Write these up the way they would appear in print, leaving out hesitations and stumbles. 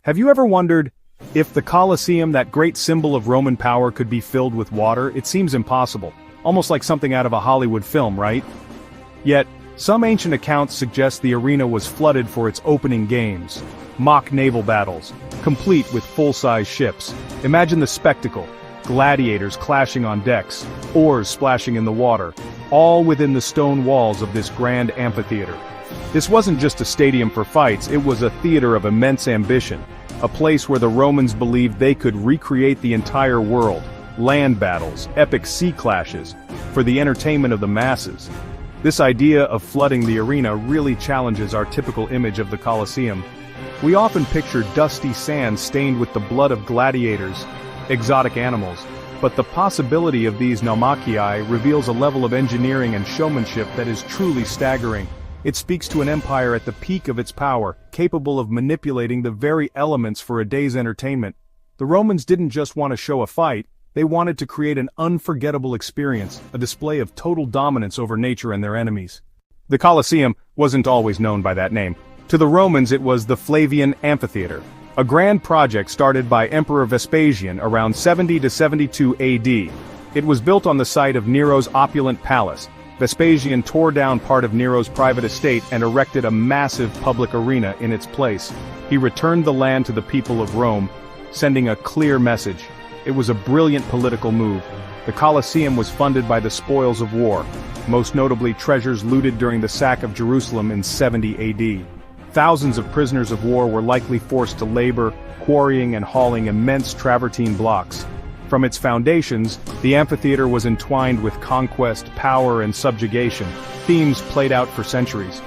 Have you ever wondered if the Colosseum, that great symbol of Roman power, could be filled with water? It seems impossible, almost like something out of a Hollywood film, right? Yet, some ancient accounts suggest the arena was flooded for its opening games. Mock naval battles, complete with full-size ships. Imagine the spectacle, gladiators clashing on decks, oars splashing in the water, all within the stone walls of this grand amphitheater. This wasn't just a stadium for fights, it was a theater of immense ambition, a place where the Romans believed they could recreate the entire world, land battles, epic sea clashes, for the entertainment of the masses. This idea of flooding the arena really challenges our typical image of the Colosseum. We often picture dusty sand stained with the blood of gladiators, exotic animals, but the possibility of these naumachii reveals a level of engineering and showmanship that is truly staggering. It speaks to an empire at the peak of its power, capable of manipulating the very elements for a day's entertainment. The Romans didn't just want to show a fight, they wanted to create an unforgettable experience, a display of total dominance over nature and their enemies. The Colosseum wasn't always known by that name. To the Romans it was the Flavian Amphitheater, a grand project started by Emperor Vespasian around 70 to 72 AD. It was built on the site of Nero's opulent palace. Vespasian tore down part of Nero's private estate and erected a massive public arena in its place. He returned the land to the people of Rome, sending a clear message. It was a brilliant political move. The Colosseum was funded by the spoils of war, most notably treasures looted during the sack of Jerusalem in 70 AD. Thousands of prisoners of war were likely forced to labor, quarrying and hauling immense travertine blocks. From its foundations, the amphitheater was entwined with conquest, power, and subjugation, themes played out for centuries.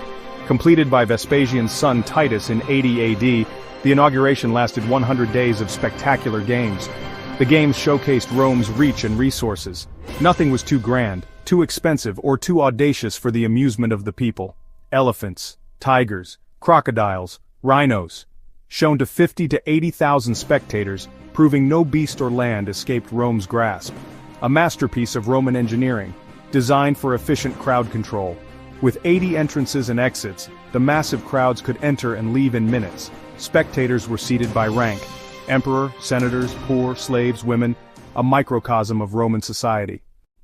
Completed by Vespasian's son Titus in 80 AD, the inauguration lasted 100 days of spectacular games. The games showcased Rome's reach and resources. Nothing was too grand, too expensive, or too audacious for the amusement of the people. Elephants, tigers, crocodiles, rhinos, shown to 50 to 80,000 spectators, proving no beast or land escaped Rome's grasp. A masterpiece of Roman engineering, designed for efficient crowd control. With 80 entrances and exits, the massive crowds could enter and leave in minutes. Spectators were seated by rank. Emperor, senators, poor, slaves, women, a microcosm of Roman society.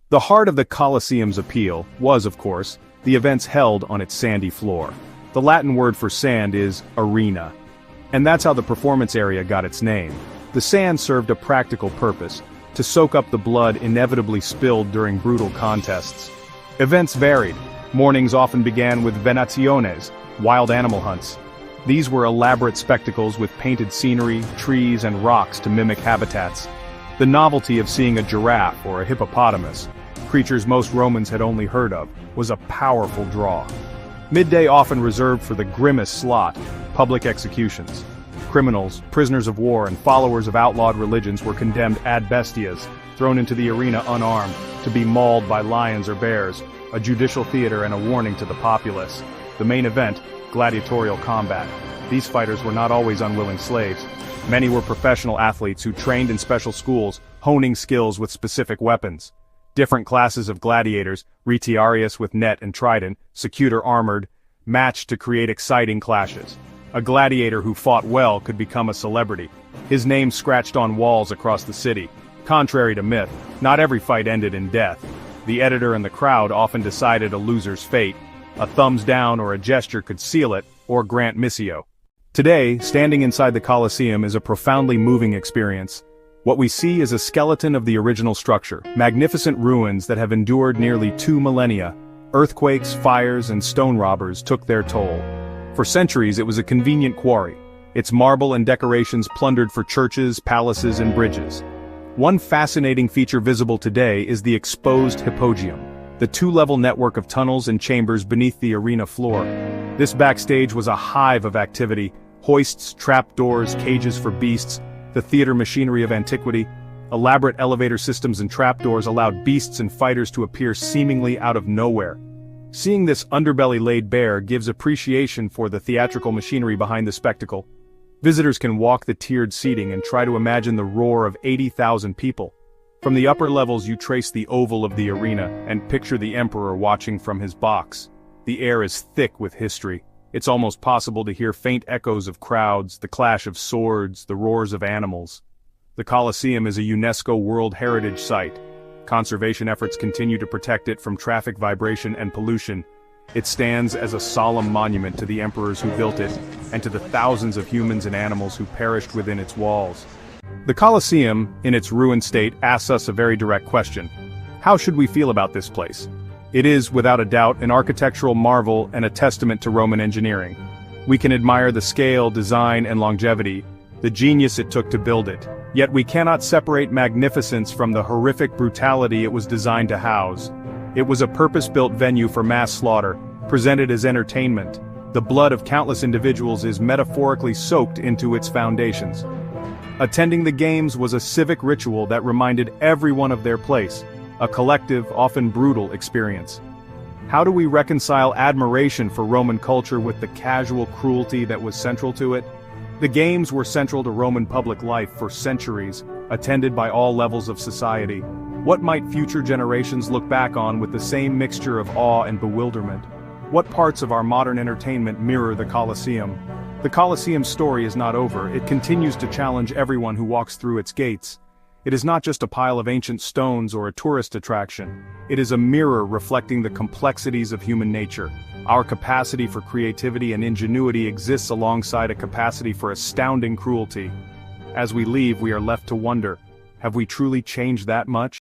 The heart of the Colosseum's appeal was, of course, the events held on its sandy floor. The Latin word for sand is arena. And that's how the performance area got its name. The sand served a practical purpose, to soak up the blood inevitably spilled during brutal contests. Events varied. Mornings often began with venaciones, wild animal hunts. These were elaborate spectacles with painted scenery, trees, and rocks to mimic habitats. The novelty of seeing a giraffe or a hippopotamus, creatures most Romans had only heard of, was a powerful draw. Midday often reserved for the grimmest slaughter, public executions. Criminals, prisoners of war, and followers of outlawed religions were condemned ad bestias, thrown into the arena unarmed, to be mauled by lions or bears, a judicial theater and a warning to the populace. The main event, gladiatorial combat. These fighters were not always unwilling slaves. Many were professional athletes who trained in special schools, honing skills with specific weapons. Different classes of gladiators, retiarius with net and trident, secutor armored, matched to create exciting clashes. A gladiator who fought well could become a celebrity, his name scratched on walls across the city. Contrary to myth, not every fight ended in death. The editor and the crowd often decided a loser's fate. A thumbs down or a gesture could seal it, or grant missio. Today, standing inside the Colosseum is a profoundly moving experience. What we see is a skeleton of the original structure, magnificent ruins that have endured nearly 2 millennia. Earthquakes, fires, and stone robbers took their toll. For centuries it was a convenient quarry, its marble and decorations plundered for churches, palaces, and bridges. One fascinating feature visible today is the exposed hypogeum, the 2-level network of tunnels and chambers beneath the arena floor. This backstage was a hive of activity, hoists, trapdoors, cages for beasts, the theater machinery of antiquity. Elaborate elevator systems and trapdoors allowed beasts and fighters to appear seemingly out of nowhere. Seeing this underbelly laid bare gives appreciation for the theatrical machinery behind the spectacle. Visitors can walk the tiered seating and try to imagine the roar of 80,000 people. From the upper levels you trace the oval of the arena and picture the emperor watching from his box. The air is thick with history. It's almost possible to hear faint echoes of crowds, the clash of swords, the roars of animals. The Colosseum is a UNESCO World Heritage Site. Conservation efforts continue to protect it from traffic vibration and pollution. It stands as a solemn monument to the emperors who built it, and to the thousands of humans and animals who perished within its walls. The Colosseum, in its ruined state, asks us a very direct question. How should we feel about this place? It is, without a doubt, an architectural marvel and a testament to Roman engineering. We can admire the scale, design, and longevity, the genius it took to build it. Yet we cannot separate magnificence from the horrific brutality it was designed to house. It was a purpose-built venue for mass slaughter, presented as entertainment. The blood of countless individuals is metaphorically soaked into its foundations. Attending the games was a civic ritual that reminded everyone of their place, a collective, often brutal experience. How do we reconcile admiration for Roman culture with the casual cruelty that was central to it? The games were central to Roman public life for centuries, attended by all levels of society. What might future generations look back on with the same mixture of awe and bewilderment? What parts of our modern entertainment mirror the Colosseum? The Colosseum's story is not over. It continues to challenge everyone who walks through its gates. It is not just a pile of ancient stones or a tourist attraction. It is a mirror reflecting the complexities of human nature. Our capacity for creativity and ingenuity exists alongside a capacity for astounding cruelty. As we leave, we are left to wonder, have we truly changed that much?